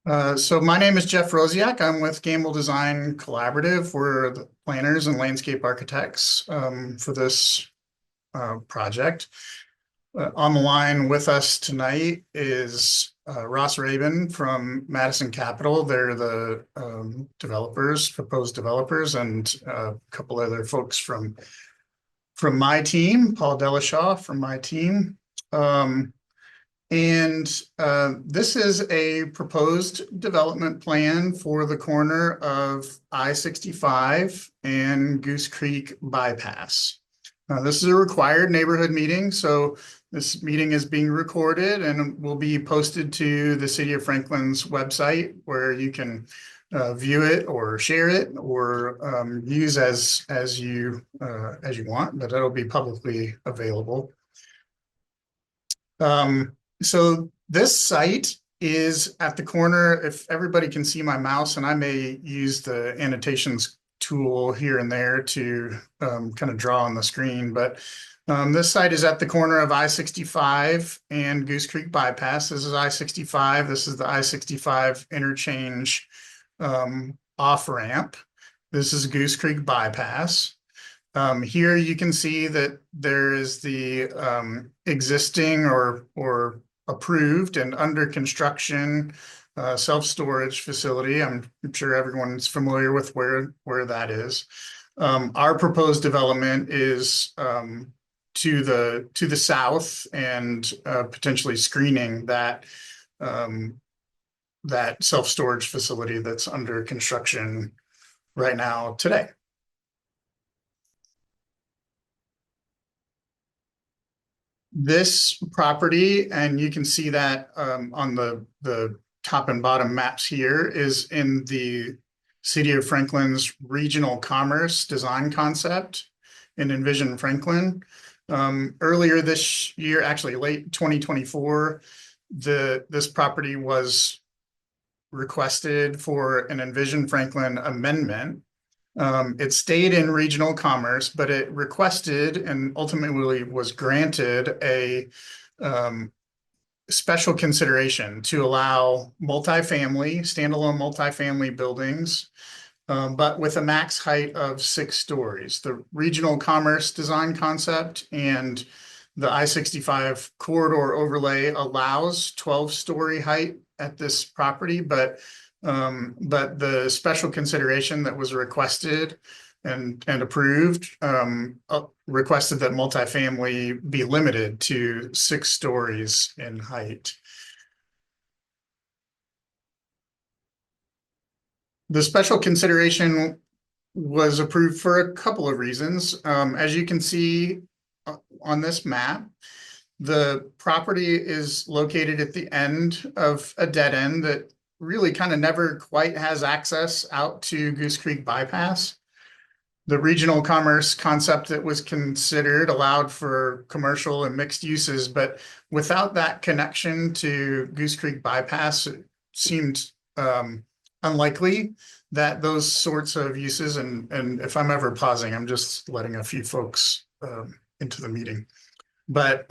So my name is Jeff Rosiak. I'm with Gamble Design Collaborative. We're the planners and landscape architects for this project. On the line with us tonight is Ross Rabin from Madison Capital. They're the developers, proposed developers, and a couple other folks from my team, Paul Delashaw from my team. Um, and this is a proposed development plan for the corner of I-65 and Goose Creek bypass. This is a required neighborhood meeting, so this meeting is being recorded and will be posted to the City of Franklin's website, where you can view it or share it or use as you want, but it'll be publicly available. So this site is at the corner. If everybody can see my mouse, and I may use the annotations tool here and there to kind of draw on the screen, but this site is at the corner of I-65 and Goose Creek bypass. This is I-65. This is the I-65 interchange off ramp. This is Goose Creek bypass. Here you can see that there is the existing or approved and under construction self-storage facility. I'm sure everyone's familiar with where that is. Our proposed development is to the south and potentially screening that that self-storage facility that's under construction right now today. This property, and you can see that on the top and bottom maps here, is in the City of Franklin's regional commerce design concept in Envision Franklin. Earlier this year, actually late 2024, this property was requested for an Envision Franklin amendment. It stayed in regional commerce, but it requested and ultimately was granted a special consideration to allow standalone multifamily buildings, but with a max height of 6 stories. The regional commerce design concept and the I-65 corridor overlay allows 12-story height at this property, but the special consideration that was requested and approved requested that multifamily be limited to 6 stories in height. The special consideration was approved for a couple of reasons. As you can see on this map, the property is located at the end of a dead end that really kind of never quite has access out to Goose Creek bypass. The regional commerce concept that was considered allowed for commercial and mixed uses, but without that connection to Goose Creek bypass, it seemed unlikely that those sorts of uses, and if I'm ever pausing, I'm just letting a few folks into the meeting, but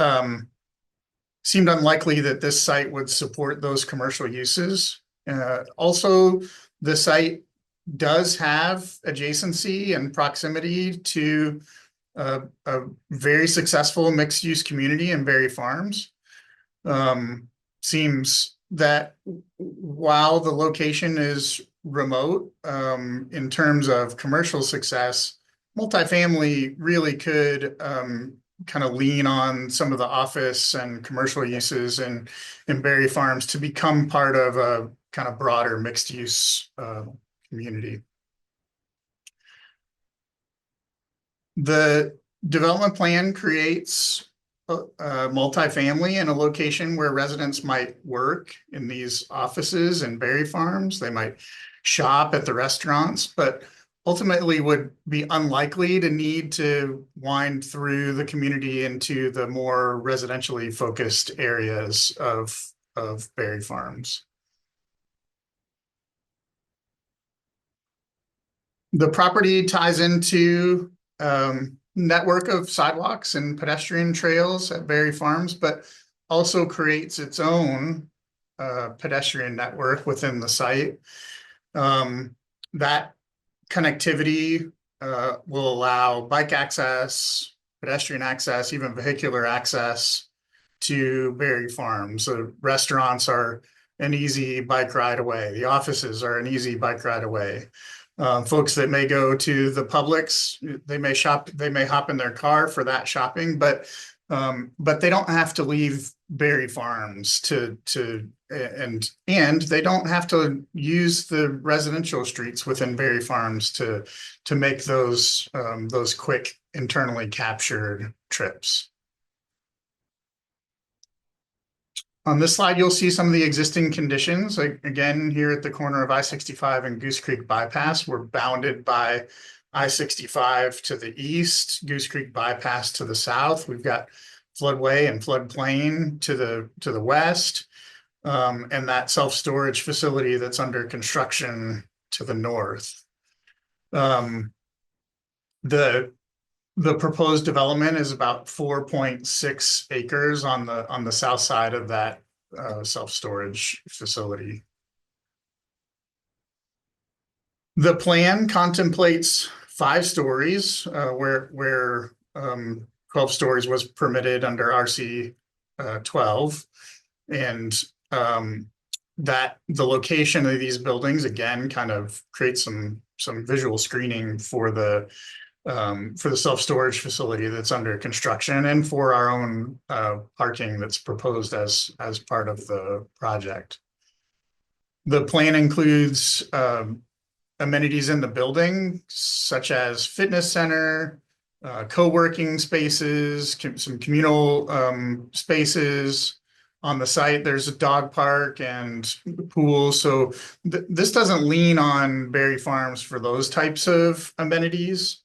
seemed unlikely that this site would support those commercial uses. Also, the site does have adjacency and proximity to a very successful mixed-use community in Berry Farms. Seems that while the location is remote in terms of commercial success, multifamily really could kind of lean on some of the office and commercial uses in Berry Farms to become part of a kind of broader mixed use community. The development plan creates multifamily in a location where residents might work in these offices and Berry Farms. They might shop at the restaurants, but ultimately would be unlikely to need to wind through the community into the more residentially focused areas of Berry Farms. The property ties into network of sidewalks and pedestrian trails at Berry Farms, but also creates its own pedestrian network within the site. That connectivity will allow bike access, pedestrian access, even vehicular access to Berry Farms. The restaurants are an easy bike ride away. The offices are an easy bike ride away. Folks that may go to the Publix, they may shop, they may hop in their car for that shopping, but they don't have to leave Berry Farms and they don't have to use the residential streets within Berry Farms to make those quick internally captured trips. On this slide, you'll see some of the existing conditions. Again, here at the corner of I-65 and Goose Creek Bypass, we're bounded by I-65 to the east, Goose Creek Bypass to the south. We've got floodway and floodplain to the west, and that self-storage facility that's under construction to the north. The proposed development is about 4.6 acres on the south side of that self-storage facility. The plan contemplates 5 stories, where 12 stories was permitted under RC 12, and that the location of these buildings again kind of creates some visual screening for the self-storage facility that's under construction and for our own parking that's proposed as part of the project. The plan includes amenities in the building, such as fitness center, co-working spaces, some communal spaces. On the site, there's a dog park and pool. So this doesn't lean on Berry Farms for those types of amenities.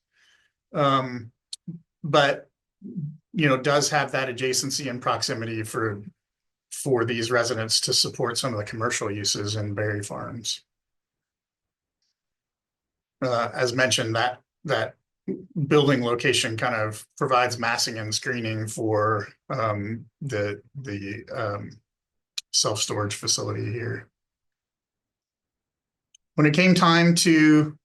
But does have that adjacency and proximity for these residents to support some of the commercial uses in Berry Farms. As mentioned, that building location kind of provides massing and screening for the self-storage facility here. When it came time to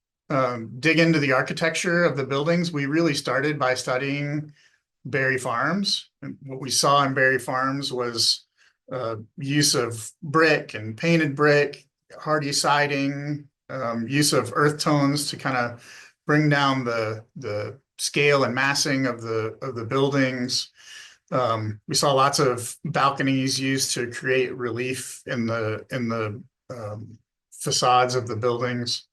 dig into the architecture of the buildings, we really started by studying Berry Farms. And what we saw in Berry Farms was use of brick and painted brick, hardy siding, use of earth tones to kind of bring down the scale and massing of the buildings. We saw lots of balconies used to create relief in the facades of the buildings.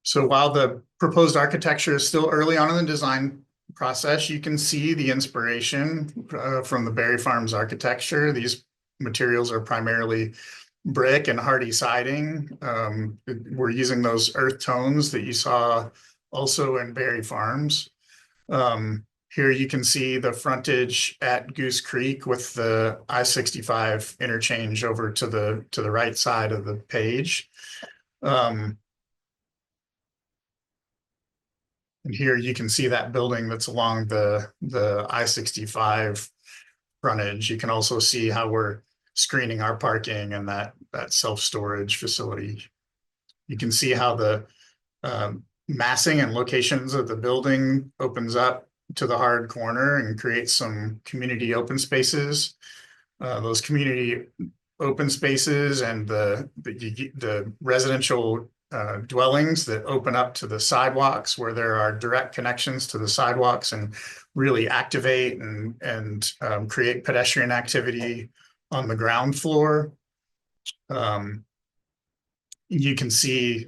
So while the proposed architecture is still early on in the design process, you can see the inspiration from the Berry Farms architecture. These materials are primarily brick and hardy siding. We're using those earth tones that you saw also in Berry Farms. Here you can see the frontage at Goose Creek with the I-65 interchange over to the right side of the page. And here you can see that building that's along the I-65 frontage. You can also see how we're screening our parking and that self-storage facility. You can see how the massing and locations of the building opens up to the hard corner and creates some community open spaces. Those community open spaces and the residential dwellings that open up to the sidewalks where there are direct connections to the sidewalks and really activate and create pedestrian activity on the ground floor. You can see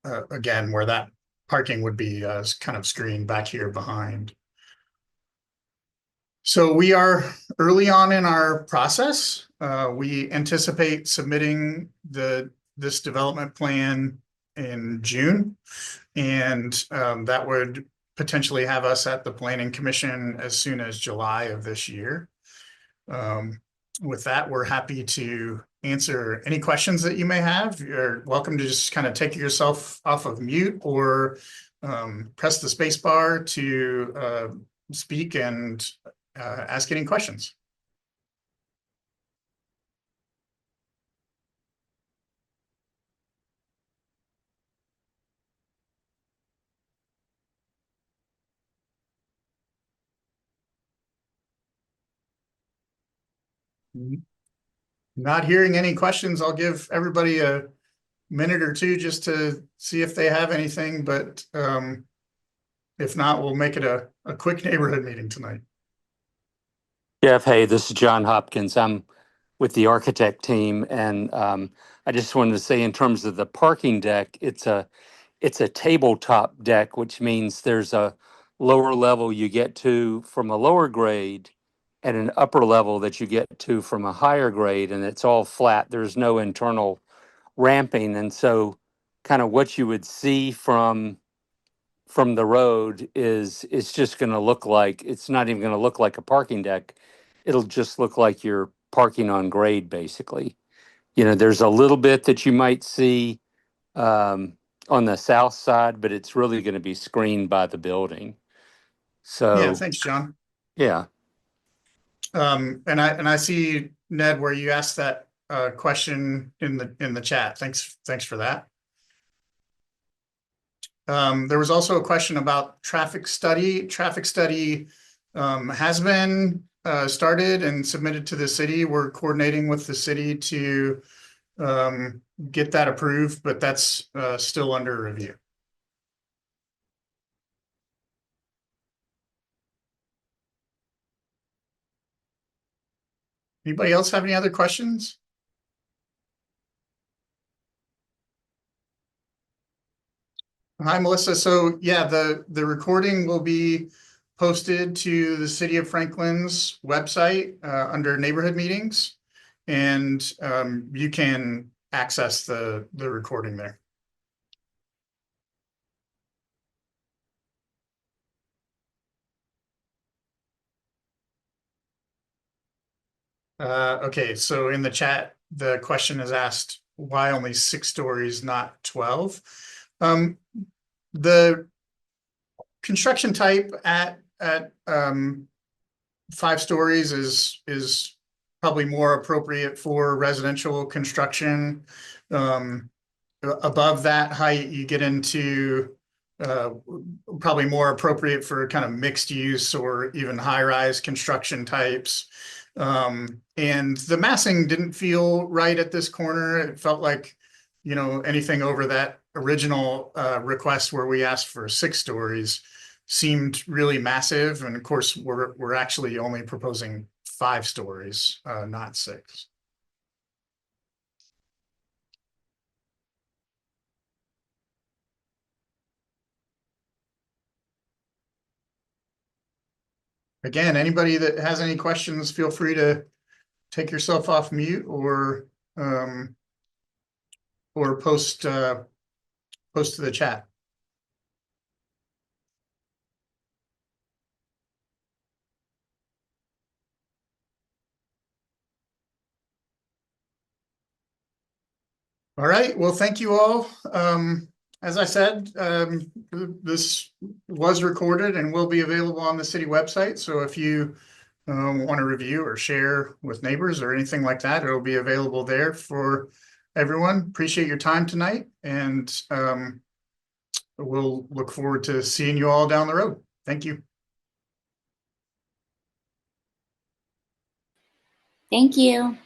again where that parking would be kind of screened back here behind. So we are early on in our process. We anticipate submitting this development plan in June, and that would potentially have us at the Planning Commission as soon as July of this year. With that, we're happy to answer any questions that you may have. You're welcome to just kind of take yourself off of mute or press the space bar to speak and ask any questions. Not hearing any questions. I'll give everybody a minute or two just to see if they have anything, but if not, we'll make it a quick neighborhood meeting tonight. Jeff, hey, this is John Hopkins. I'm with the architect team, and I just wanted to say, in terms of the parking deck, it's a tabletop deck, which means there's a lower level you get to from a lower grade, and an upper level that you get to from a higher grade, and it's all flat. There's no internal ramping, and so kind of what you would see from the road is it's just going to look like it's not even going to look like a parking deck. It'll just look like you're parking on grade, basically. There's a little bit that you might see on the south side, but it's really going to be screened by the building. Yeah, So, thanks, John. yeah. And I see, Ned, where you asked that question in the chat. Thanks for that. There was also a question about traffic study. Traffic study has been started and submitted to the city. We're coordinating with the city to get that approved, but that's still under review. Anybody else have any other questions? Hi, Melissa. So yeah, the recording will be posted to the City of Franklin's website under neighborhood meetings, and you can access the recording there. Okay, so in the chat, the question is asked, why only 6 stories, not 12? The construction type at 5 stories is probably more appropriate for residential construction. Above that height, you get into probably more appropriate for kind of mixed use or even high-rise construction types. And the massing didn't feel right at this corner. It felt like, anything over that original request where we asked for 6 stories seemed really massive. And of course, we're actually only proposing 5 stories, not 6. Again, anybody that has any questions, feel free to take yourself off mute or post to the chat. All right. Well, thank you all. As I said, this was recorded and will be available on the city website. So if you want to review or share with neighbors or anything like that, it'll be available there for everyone. Appreciate your time tonight, and we'll look forward to seeing you all down the road. Thank you. Thank you.